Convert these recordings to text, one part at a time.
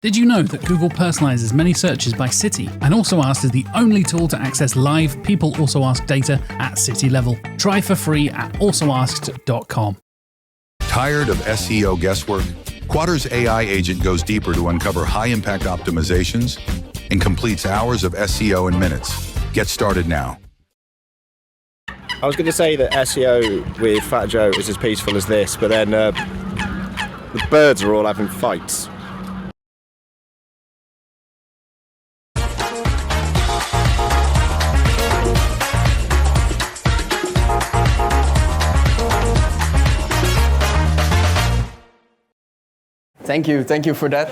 Did you know that Google personalizes many searches by city and Also Asked is the only tool to access live People Also Asked data at city level? Try for free at alsoasked.com. Tired of SEO guesswork? Quadra's AI agent goes deeper to uncover high-impact optimizations and completes hours of SEO in minutes. Get started now. I was going to say that SEO with Fat Joe is as peaceful as this, but then the birds are all having fights. Thank you for that.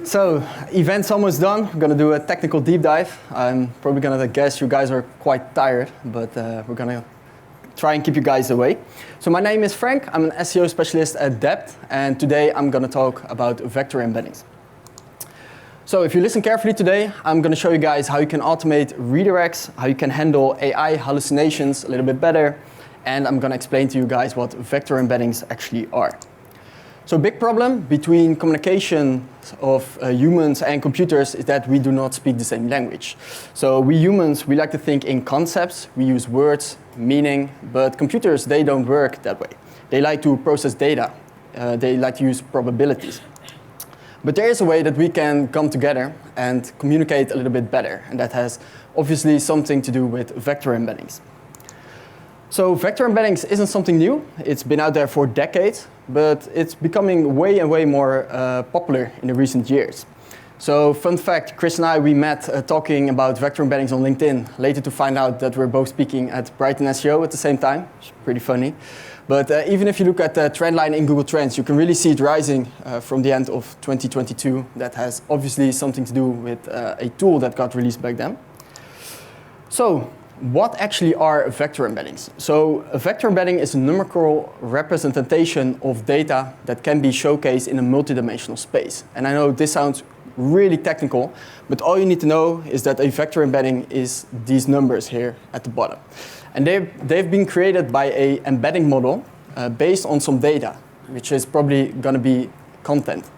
So, event's almost done. We're gonna do a technical deep dive. I'm probably gonna guess you guys are quite tired, but we're gonna try and keep you guys awake. So my name is Frank, I'm an SEO specialist at Dijk, and today I'm gonna talk about vector embeddings. So if you listen carefully today, I'm gonna show you guys how you can automate redirects, how you can handle AI hallucinations a little bit better, and I'm gonna explain to you guys what vector embeddings actually are. So a big problem between communication of humans and computers is that we do not speak the same language. So we humans, we like to think in concepts, we use words, meaning, but computers, they don't work that way. They like to process data, they like to use probabilities. But there is a way that we can come together and communicate a little bit better, and that has obviously something to do with vector embeddings. So vector embeddings isn't something new. It's been out there for decades, but it's becoming way and way more popular in the recent years. So fun fact, Chris and I, we met talking about vector embeddings on LinkedIn, later to find out that we're both speaking at brightonSEO at the same time. It's pretty funny. But even if you look at the trend line in Google Trends, you can really see it rising from the end of 2022. That has obviously something to do with a tool that got released back then. So, what actually are vector embeddings? So a vector embedding is a numerical representation of data that can be showcased in a multidimensional space. And I know this sounds really technical, but all you need to know is that a vector embedding is these numbers here at the bottom. And they've been created by an embedding model based on some data, which is probably going to be content.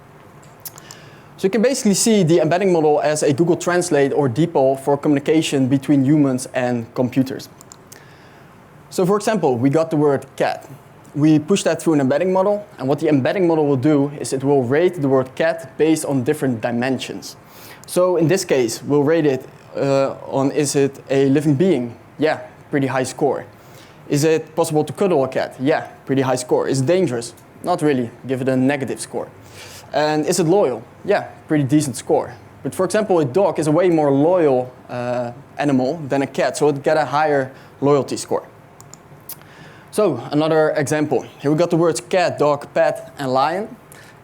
So you can basically see the embedding model as a Google Translate or DeepL for communication between humans and computers. So for example, we got the word cat. We push that through an embedding model, and what the embedding model will do is it will rate the word cat based on different dimensions. So in this case, we'll rate it on, is it a living being? Yeah, pretty high score. Is it possible to cuddle a cat? Yeah, pretty high score. Is it dangerous? Not really, give it a negative score. And is it loyal? Yeah, pretty decent score. But for example, a dog is a way more loyal animal than a cat, so it get a higher loyalty score. So another example. Here we got the words cat, dog, pet, and lion.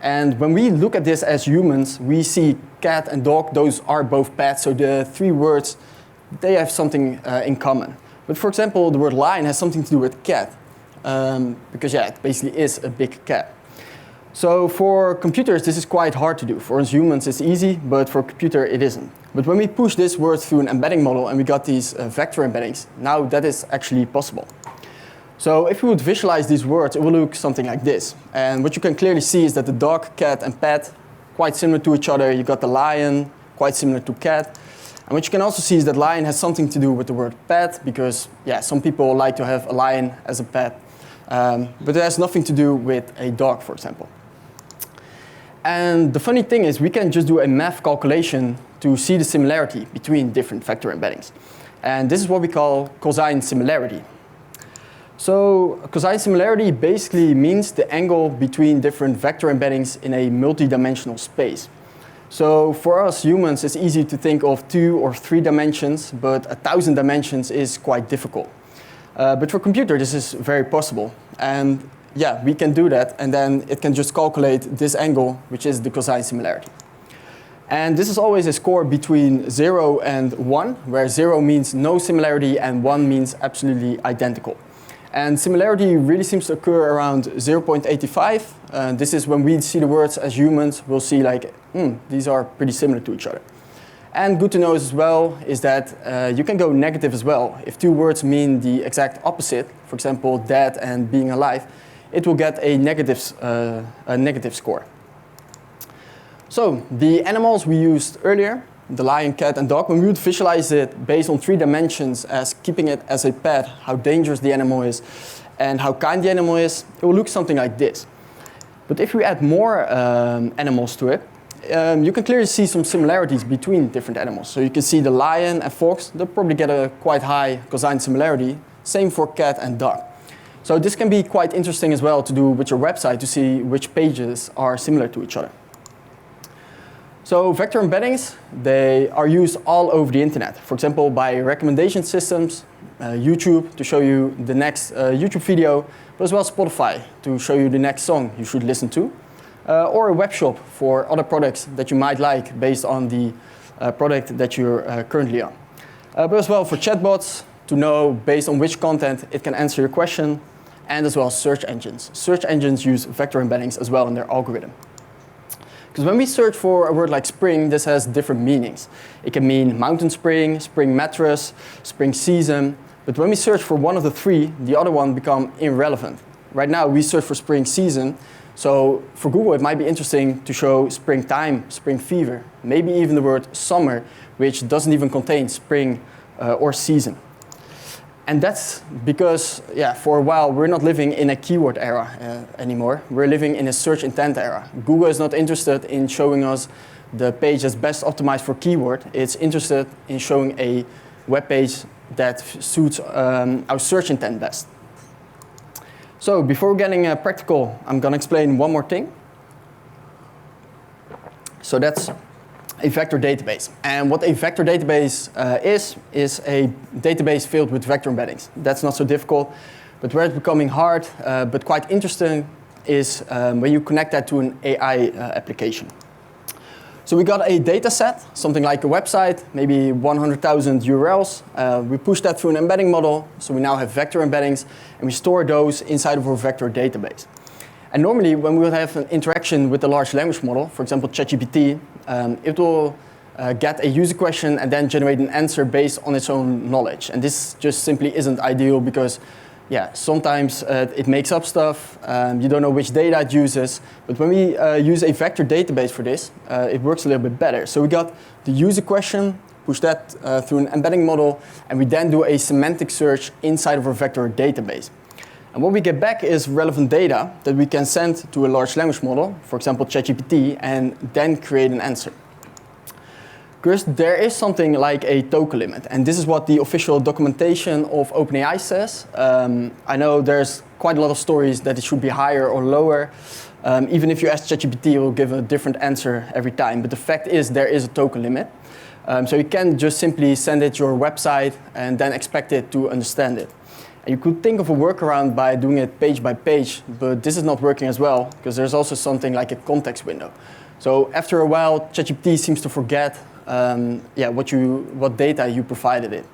And when we look at this as humans, we see cat and dog, those are both pets, so the three words, they have something in common. But for example, the word lion has something to do with cat, because yeah, it basically is a big cat. So for computers, this is quite hard to do. For us humans, it's easy, but for a computer, it isn't. But when we push this word through an embedding model and we got these vector embeddings, now that is actually possible. So if we would visualize these words, it will look something like this. And what you can clearly see is that the dog, cat, and pet, quite similar to each other. You got the lion, quite similar to cat. And what you can also see is that lion has something to do with the word pet, because yeah, some people like to have a lion as a pet. But it has nothing to do with a dog, for example. And the funny thing is we can just do a math calculation to see the similarity between different vector embeddings. And this is what we call cosine similarity. So cosine similarity basically means the angle between different vector embeddings in a multi-dimensional space. So for us humans, it's easy to think of 2 or 3 dimensions, but 1,000 dimensions is quite difficult. But for a computer, this is very possible. And yeah, we can do that, and then it can just calculate this angle, which is the cosine similarity. And this is always a score between 0 and 1, where 0 means no similarity and 1 means absolutely identical. And similarity really seems to occur around 0.85. This is when we see the words as humans, we'll see like, these are pretty similar to each other. And good to know as well is that you can go negative as well. If 2 words mean the exact opposite, for example, dead and being alive, it will get a negative score. So the animals we used earlier, the lion, cat, and dog, when we would visualize it based on 3 dimensions as keeping it as a pet, how dangerous the animal is, and how kind the animal is, it will look something like this. But if we add more animals to it, you can clearly see some similarities between different animals. So you can see the lion and fox, they'll probably get a quite high cosine similarity. Same for cat and dog. So this can be quite interesting as well to do with your website to see which pages are similar to each other. So vector embeddings, they are used all over the internet. For example, by recommendation systems, YouTube to show you the next YouTube video, but as well Spotify to show you the next song you should listen to, or a web shop for other products that you might like based on the product that you're currently on. But as well for chatbots to know based on which content it can answer your question, and as well search engines. Search engines use vector embeddings as well in their algorithm. Because when we search for a word like spring, this has different meanings. It can mean mountain spring, spring mattress, spring season. But when we search for one of the 3, the other one become irrelevant. Right now we search for spring season. So for Google it might be interesting to show springtime, spring fever, maybe even the word summer, which doesn't even contain spring or season. And that's because, for a while, we're not living in a keyword era anymore. We're living in a search intent era. Google is not interested in showing us the page that's best optimized for keyword. It's interested in showing a web page that suits our search intent best. So before getting practical, I'm going to explain one more thing. So that's a vector database. And what a vector database is a database filled with vector embeddings. That's not so difficult, but where it's becoming hard, but quite interesting, is when you connect that to an AI application. So we got a data set, something like a website, maybe 100,000 URLs. We push that through an embedding model, so we now have vector embeddings, and we store those inside of our vector database. And normally, when we would have an interaction with the large language model, for example, ChatGPT, it will get a user question and then generate an answer based on its own knowledge. And this just simply isn't ideal because, sometimes it makes up stuff. You don't know which data it uses. But when we use a vector database for this, it works a little bit better. So we got the user question, push that through an embedding model, and we then do a semantic search inside of our vector database. And what we get back is relevant data that we can send to a large language model, for example, ChatGPT, and then create an answer. Because there is something like a token limit, and this is what the official documentation of OpenAI says. I know there's quite a lot of stories that it should be higher or lower. Even if you ask ChatGPT, it will give a different answer every time. But the fact is there is a token limit. So you can't just simply send it your website and then expect it to understand it. You could think of a workaround by doing it page by page, but this is not working as well because there's also something like a context window. So after a while, ChatGPT seems to forget what data you provided it.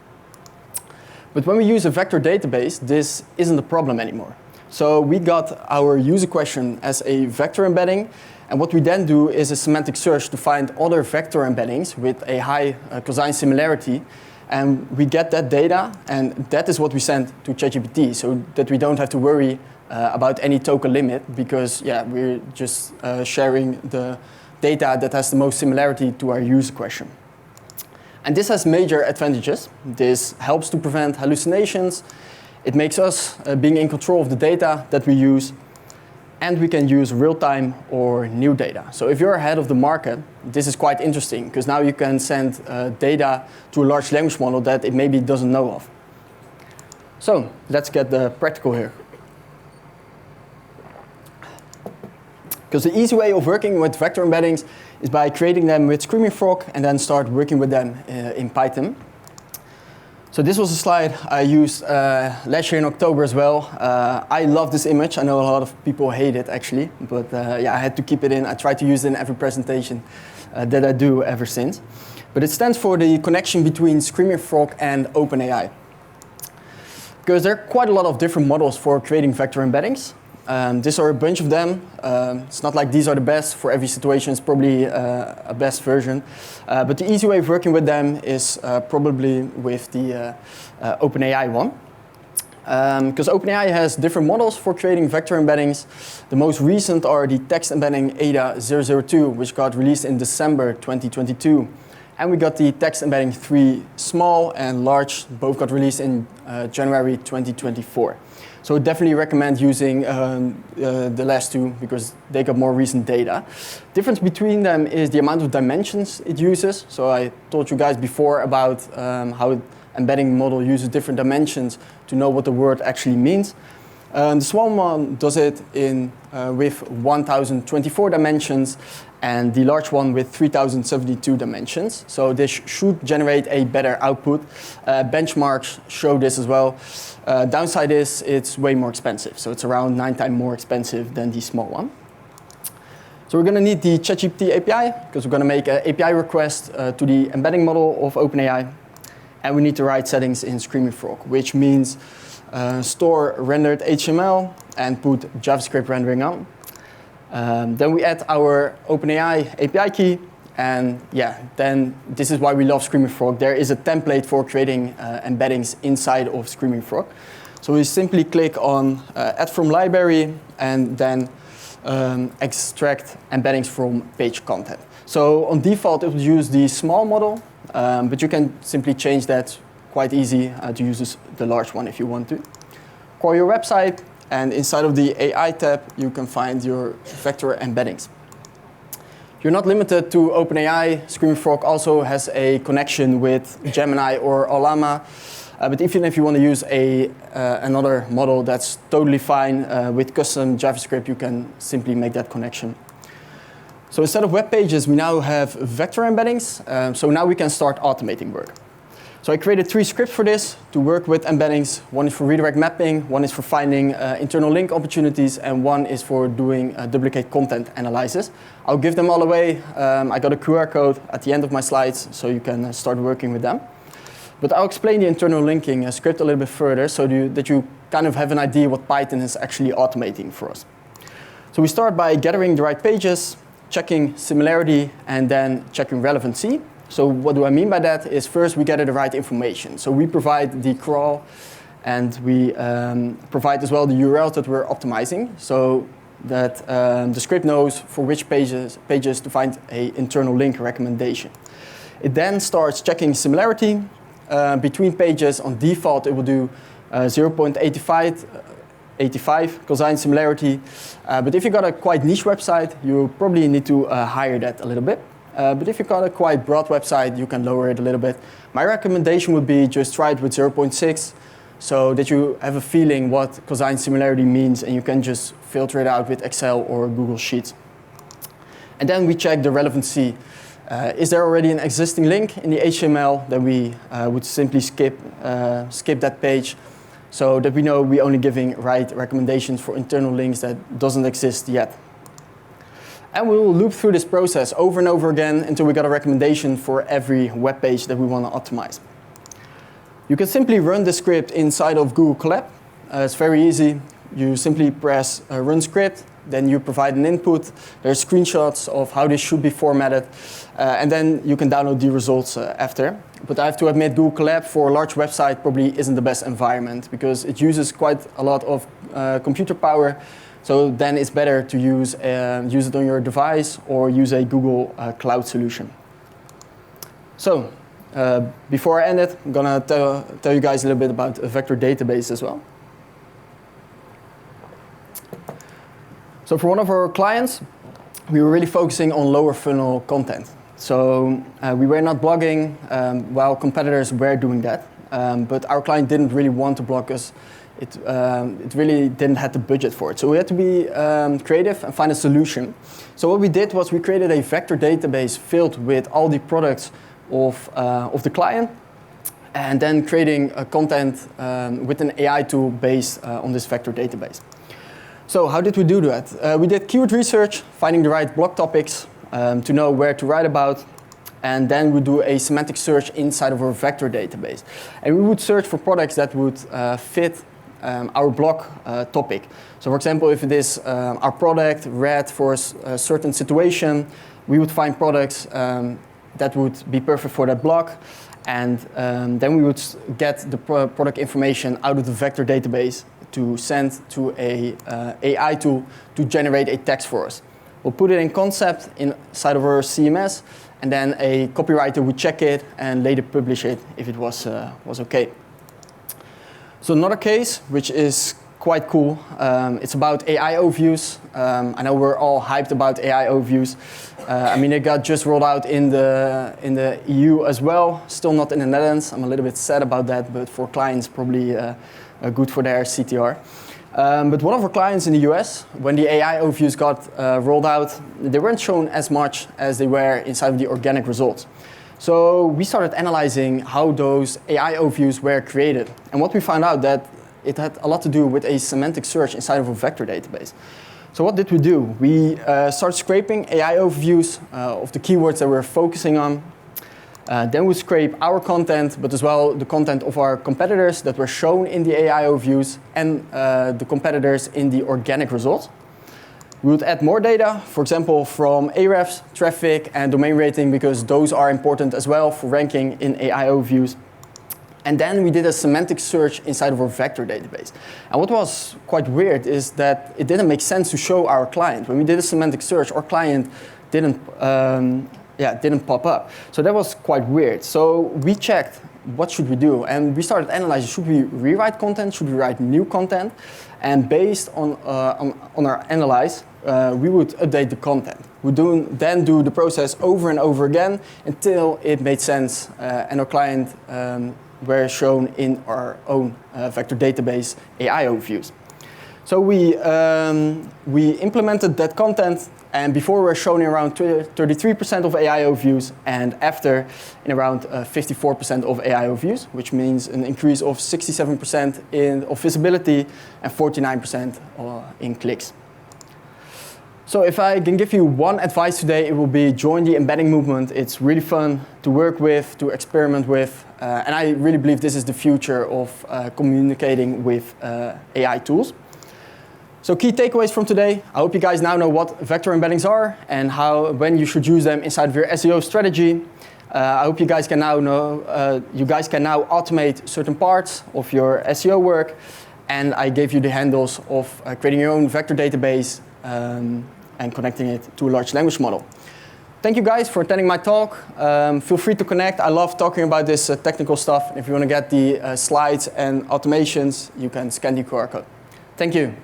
But when we use a vector database, this isn't a problem anymore. So we got our user question as a vector embedding, and what we then do is a semantic search to find other vector embeddings with a high cosine similarity. And we get that data, and that is what we send to ChatGPT, so that we don't have to worry about any token limit, because we're just sharing the data that has the most similarity to our user question. And this has major advantages. This helps to prevent hallucinations. It makes us being in control of the data that we use, and we can use real-time or new data. So if you're ahead of the market, this is quite interesting, because now you can send data to a large language model that it maybe doesn't know of. So let's get the practical here. Because the easy way of working with vector embeddings is by creating them with Screaming Frog and then start working with them in Python. So this was a slide I used last year in October as well. I love this image. I know a lot of people hate it actually, but I had to keep it in. I try to use it in every presentation that I do ever since. But it stands for the connection between Screaming Frog and OpenAI. Because there are quite a lot of different models for creating vector embeddings. These are a bunch of them. It's not like these are the best. For every situation, it's probably a best version. But the easy way of working with them is probably with the OpenAI one. because OpenAI has different models for creating vector embeddings. The most recent are the text embedding ADA 002, which got released in December 2022. And we got the text embedding 3 small and large, both got released in January 2024. So I definitely recommend using the last two because they got more recent data. Difference between them is the amount of dimensions it uses. So I told you guys before about how embedding model uses different dimensions to know what the word actually means. The small one does it with 1024 dimensions and the large one with 3072 dimensions. So this should generate a better output. Benchmarks show this as well. Downside is it's way more expensive. So it's around 9 times more expensive than the small one. So we're going to need the ChatGPT API because we're going to make an API request to the embedding model of OpenAI. And we need to write settings in Screaming Frog, which means store rendered HTML and put JavaScript rendering on. Then we add our OpenAI API key. And yeah, then this is why we love Screaming Frog. There is a template for creating embeddings inside of Screaming Frog. So we simply click on Add from Library and then extract embeddings from page content. So on default, it will use the small model, but you can simply change that quite easy to use the large one if you want to. Call your website, and inside of the AI tab, you can find your vector embeddings. You're not limited to OpenAI. Screaming Frog also has a connection with Gemini or Ollama. But even if you want to use another model, that's totally fine. With custom JavaScript, you can simply make that connection. So instead of web pages, we now have vector embeddings. So now we can start automating work. So I created 3 scripts for this to work with embeddings. One is for redirect mapping, one is for finding internal link opportunities, and one is for doing duplicate content analysis. I'll give them all away. I got a QR code at the end of my slides, so you can start working with them. But I'll explain the internal linking script a little bit further so that you kind of have an idea what Python is actually automating for us. So we start by gathering the right pages, checking similarity, and then checking relevancy. So what do I mean by that is first we gather the right information. So we provide the crawl and we provide as well the URLs that we're optimizing so that the script knows for which pages to find an internal link recommendation. It then starts checking similarity between pages. On default, it will do 0.85 cosine similarity. But if you've got a quite niche website, you probably need to higher that a little bit. But if you've got a quite broad website, you can lower it a little bit. My recommendation would be just try it with 0.6 so that you have a feeling what cosine similarity means and you can just filter it out with Excel or Google Sheets. And then we check the relevancy. Is there already an existing link in the HTML? Then we would simply skip that page so that we know we're only giving right recommendations for internal links that doesn't exist yet. And we will loop through this process over and over again until we got a recommendation for every web page that we want to optimize. You can simply run the script inside of Google Colab. It's very easy. You simply press run script, then you provide an input. There's screenshots of how this should be formatted, and then you can download the results after. But I have to admit, Google Colab for a large website probably isn't the best environment because it uses quite a lot of computer power. So then it's better to use it on your device or use a Google Cloud solution. So before I end it, I'm going to tell you guys a little bit about a vector database as well. So for one of our clients, we were really focusing on lower funnel content. So we were not blogging while competitors were doing that. But our client didn't really want to blog us. It really didn't have the budget for it. So we had to be creative and find a solution. So what we did was we created a vector database filled with all the products of the client, and then creating content with an AI tool based on this vector database. So how did we do that? We did keyword research, finding the right blog topics to know where to write about, and then we do a semantic search inside of our vector database. And we would search for products that would fit our blog topic. So for example, if it is our product read for a certain situation, we would find products that would be perfect for that blog. And then we would get the product information out of the vector database to send to a AI tool to generate a text for us. We'll put it in concept inside of our CMS, and then a copywriter would check it and later publish it if it was okay. So another case, which is quite cool, it's about AI overviews. I know we're all hyped about AI overviews. I mean, it got just rolled out in the EU as well, still not in the Netherlands. I'm a little bit sad about that, but for clients, probably good for their CTR. But one of our clients in the US, when the AI overviews got rolled out, they weren't shown as much as they were inside of the organic results. So we started analyzing how those AI overviews were created. And what we found out that it had a lot to do with a semantic search inside of a vector database. So what did we do? We started scraping AI overviews of the keywords that we're focusing on. Then we scrape our content, but as well the content of our competitors that were shown in the AI overviews and the competitors in the organic results. We would add more data, for example, from Ahrefs, traffic, and domain rating, because those are important as well for ranking in AI overviews. And then we did a semantic search inside of our vector database. And what was quite weird is that it didn't make sense to show our client. When we did a semantic search, our client didn't pop up. So that was quite weird. So we checked, what should we do? And we started analyzing, should we rewrite content? Should we write new content? And based on our analyze, we would update the content. We then do the process over and over again until it made sense and our client were shown in our own vector database AI overviews. So we implemented that content, and before we were shown in around 33% of AI overviews, and after in around 54% of AI overviews, which means an increase of 67% of visibility and 49% in clicks. So if I can give you one advice today, it will be join the embedding movement. It's really fun to work with, to experiment with, and I really believe this is the future of communicating with AI tools. So key takeaways from today. I hope you guys now know what vector embeddings are and when you should use them inside of your SEO strategy. I hope you guys can now know, you guys can now automate certain parts of your SEO work. And I gave you the handles of creating your own vector database and connecting it to a large language model. Thank you guys for attending my talk. Feel free to connect. I love talking about this technical stuff. If you want to get the slides and automations, you can scan the QR code. Thank you.